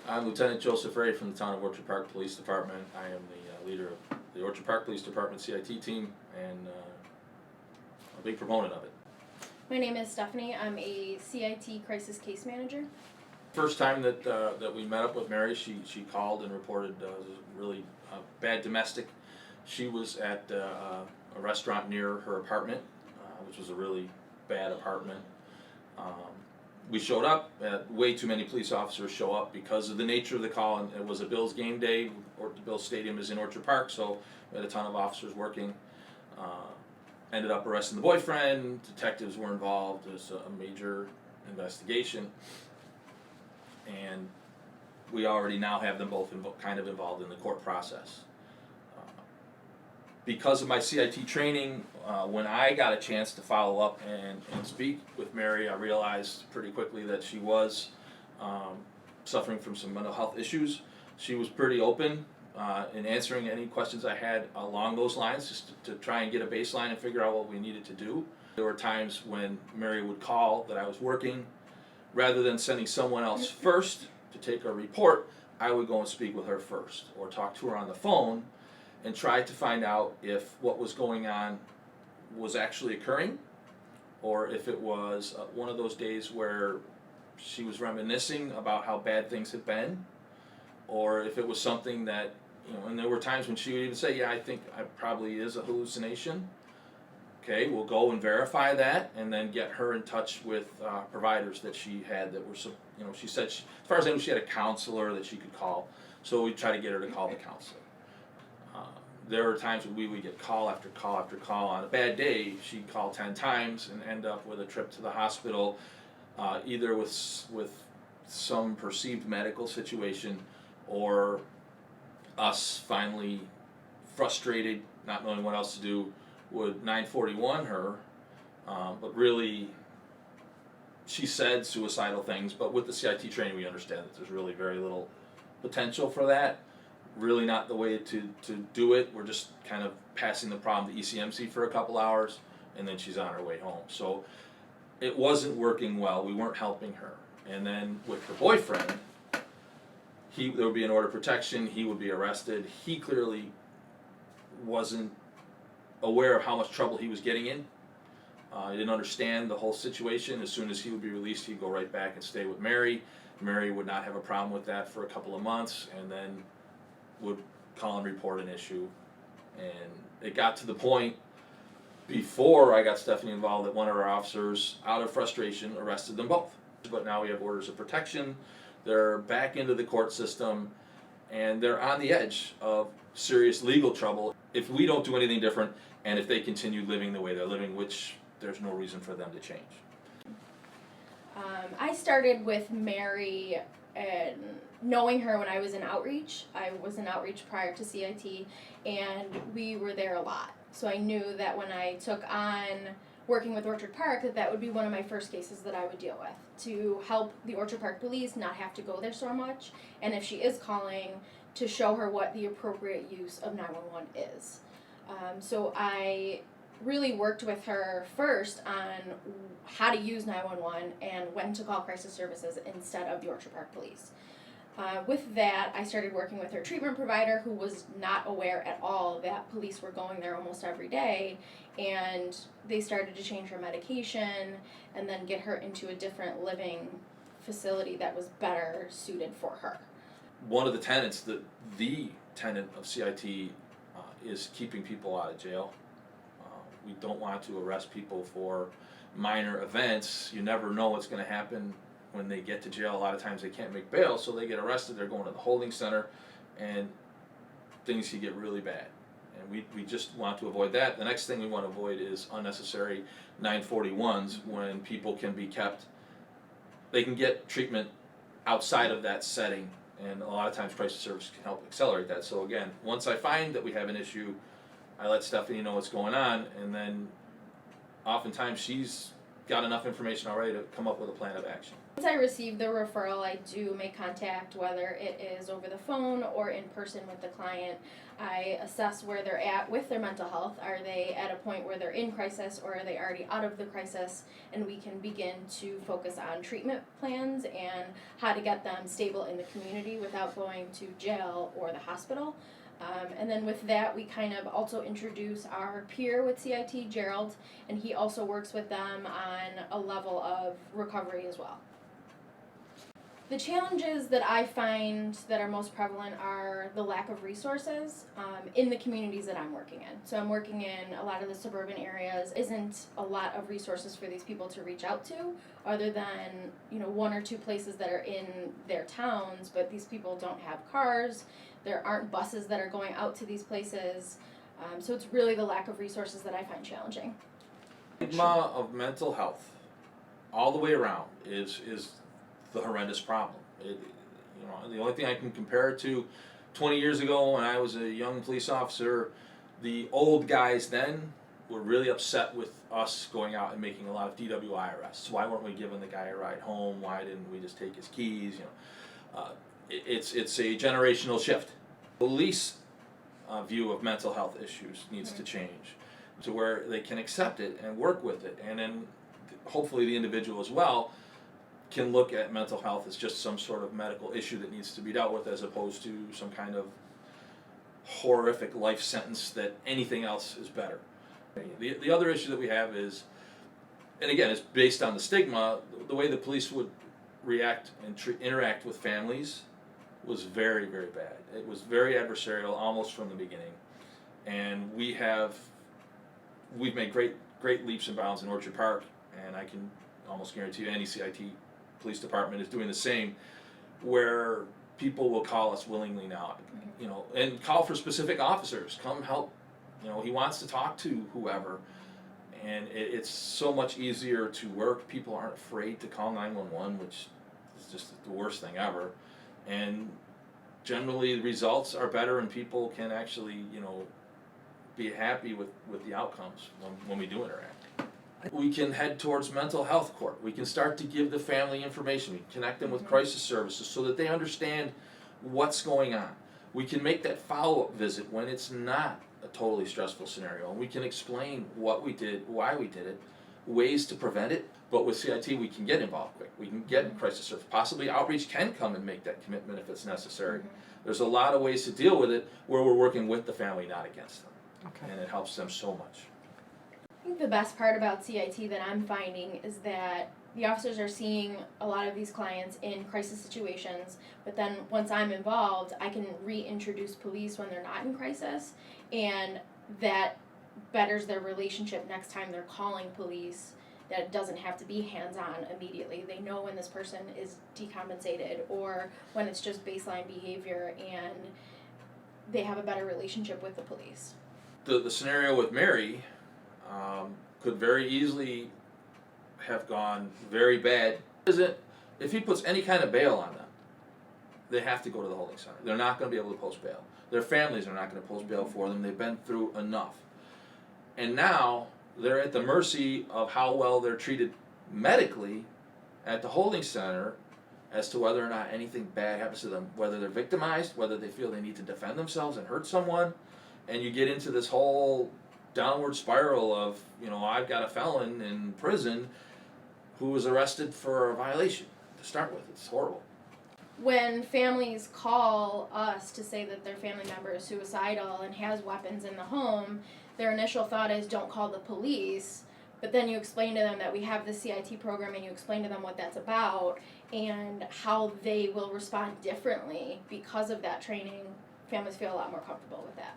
I'm Lieutenant Joseph Ray from the Town of Orchard Park Police Department. I am the leader of the Orchard Park Police Department CIT team and a big proponent of it. My name is Stefanie. I'm a CIT crisis case manager. First time that we met up with Mary, she called and reported really bad domestic. She was at a restaurant near her apartment, which was a really bad apartment. We showed up. Way too many police officers show up because of the nature of the call, and it was a Bills game day. The Bills Stadium is in Orchard Park, so we had a ton of officers working. Ended up arresting the boyfriend. Detectives were involved. It was a major investigation, and we already now have them both kind of involved in the court process. Because of my CIT training, when I got a chance to follow up and speak with Mary, I realized pretty quickly that she was suffering from some mental health issues. She was pretty open in answering any questions I had along those lines, just to try and get a baseline and figure out what we needed to do. There were times when Mary would call that I was working. Rather than sending someone else first to take a report, I would go and speak with her first, or talk to her on the phone and try to find out if what was going on was actually occurring, or if it was one of those days where she was reminiscing about how bad things had been, or if it was something that, and there were times when she would even say, yeah, I think it probably is a hallucination. Okay, we'll go and verify that, and then get her in touch with providers that she had that were, she said, as far as I know, she had a counselor that she could call, so we try to get her to call the counselor. There were times when we would get call after call after call. On a bad day, she'd call 10 times and end up with a trip to the hospital, either with some perceived medical situation, or us finally frustrated, not knowing what else to do, would 941 her, but really she said suicidal things, but with the CIT training we understand that there's really very little potential for that. Really not the way to do it. We're just kind of passing the problem to ECMC for a couple hours, and then she's on her way home. So it wasn't working well. We weren't helping her. And then with her boyfriend, there would be an order of protection. He would be arrested. He clearly wasn't aware of how much trouble he was getting in. He didn't understand the whole situation. As soon as he would be released, he'd go right back and stay with Mary. Mary would not have a problem with that for a couple of months, and then would call and report an issue. And it got to the point before I got Stefanie involved that one of our officers, out of frustration, arrested them both. But now we have orders of protection. They're back into the court system, and they're on the edge of serious legal trouble if we don't do anything different, and if they continue living the way they're living, which there's no reason for them to change. I started with Mary and knowing her when I was in outreach. I was in outreach prior to CIT, and we were there a lot. So I knew that when I took on working with Orchard Park, that would be one of my first cases that I would deal with, to help the Orchard Park police not have to go there so much, and if she is calling, to show her what the appropriate use of 911 is. So I really worked with her first on how to use 911 and when to call crisis services instead of the Orchard Park police. With that, I started working with her treatment provider, who was not aware at all that police were going there almost every day, and they started to change her medication and then get her into a different living facility that was better suited for her. One of the tenets, the tenet of CIT is keeping people out of jail. We don't want to arrest people for minor events. You never know what's going to happen when they get to jail. A lot of times they can't make bail, so they get arrested, they're going to the holding center, and things can get really bad. And we just want to avoid that. The next thing we want to avoid is unnecessary 941s when people can be kept, they can get treatment outside of that setting, and a lot of times crisis service can help accelerate that. So again, once I find that we have an issue, I let Stefanie know what's going on, and then oftentimes she's got enough information already to come up with a plan of action. Once I receive the referral, I do make contact, whether it is over the phone or in person with the client. I assess where they're at with their mental health. Are they at a point where they're in crisis, or are they already out of the crisis? And we can begin to focus on treatment plans and how to get them stable in the community without going to jail or the hospital. And then with that, we kind of also introduce our peer with CIT, Gerald, and he also works with them on a level of recovery as well. The challenges that I find that are most prevalent are the lack of resources in the communities that I'm working in. So I'm working in a lot of the suburban areas. Isn't a lot of resources for these people to reach out to, other than one or two places that are in their towns. But these people don't have cars. There aren't buses that are going out to these places. So it's really the lack of resources that I find challenging. Stigma of mental health, all the way around, is the horrendous problem. The only thing I can compare it to, 20 years ago when I was a young police officer, the old guys then were really upset with us going out and making a lot of DWI arrests. Why weren't we giving the guy a ride home? Why didn't we just take his keys? It's a generational shift. Police view of mental health issues needs to change to where they can accept it and work with it, and then hopefully the individual as well can look at mental health as just some sort of medical issue that needs to be dealt with, as opposed to some kind of horrific life sentence that anything else is better. The other issue that we have is, and again, it's based on the stigma, the way the police would react and interact with families was very, very bad. It was very adversarial almost from the beginning. And we've made great leaps and bounds in Orchard Park, and I can almost guarantee you any CIT police department is doing the same, where people will call us willingly now, and call for specific officers, come help, he wants to talk to whoever, and it's so much easier to work. People aren't afraid to call 911, which is just the worst thing ever, and generally the results are better, and people can actually, be happy with the outcomes when we do interact. We can head towards mental health court. We can start to give the family information. We can connect them with crisis services so that they understand what's going on. We can make that follow-up visit when it's not a totally stressful scenario. And we can explain what we did, why we did it, ways to prevent it. But with CIT, we can get involved quick. We can get crisis service. Possibly outreach can come and make that commitment if it's necessary. There's a lot of ways to deal with it where we're working with the family, not against them. And it helps them so much. I think the best part about CIT that I'm finding is that the officers are seeing a lot of these clients in crisis situations, but then once I'm involved, I can reintroduce police when they're not in crisis, and that betters their relationship next time they're calling police, that it doesn't have to be hands-on immediately. They know when this person is decompensated or when it's just baseline behavior, and they have a better relationship with the police. The scenario with Mary could very easily have gone very bad. If he puts any kind of bail on them, they have to go to the holding center. They're not going to be able to post bail. Their families are not going to post bail for them. They've been through enough. And now they're at the mercy of how well they're treated medically at the holding center as to whether or not anything bad happens to them, whether they're victimized, whether they feel they need to defend themselves and hurt someone. And you get into this whole downward spiral of, I've got a felon in prison who was arrested for a violation to start with. It's horrible. When families call us to say that their family member is suicidal and has weapons in the home, their initial thought is don't call the police, but then you explain to them that we have the CIT program and you explain to them what that's about and how they will respond differently because of that training. Families feel a lot more comfortable with that.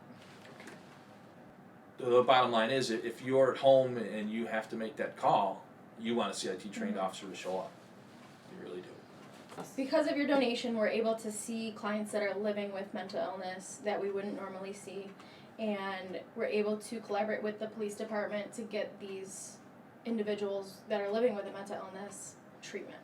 The bottom line is, if you're at home and you have to make that call, you want a CIT trained officer to show up. You really do. Because of your donation, we're able to see clients that are living with mental illness that we wouldn't normally see, and we're able to collaborate with the police department to get these individuals that are living with a mental illness treatment.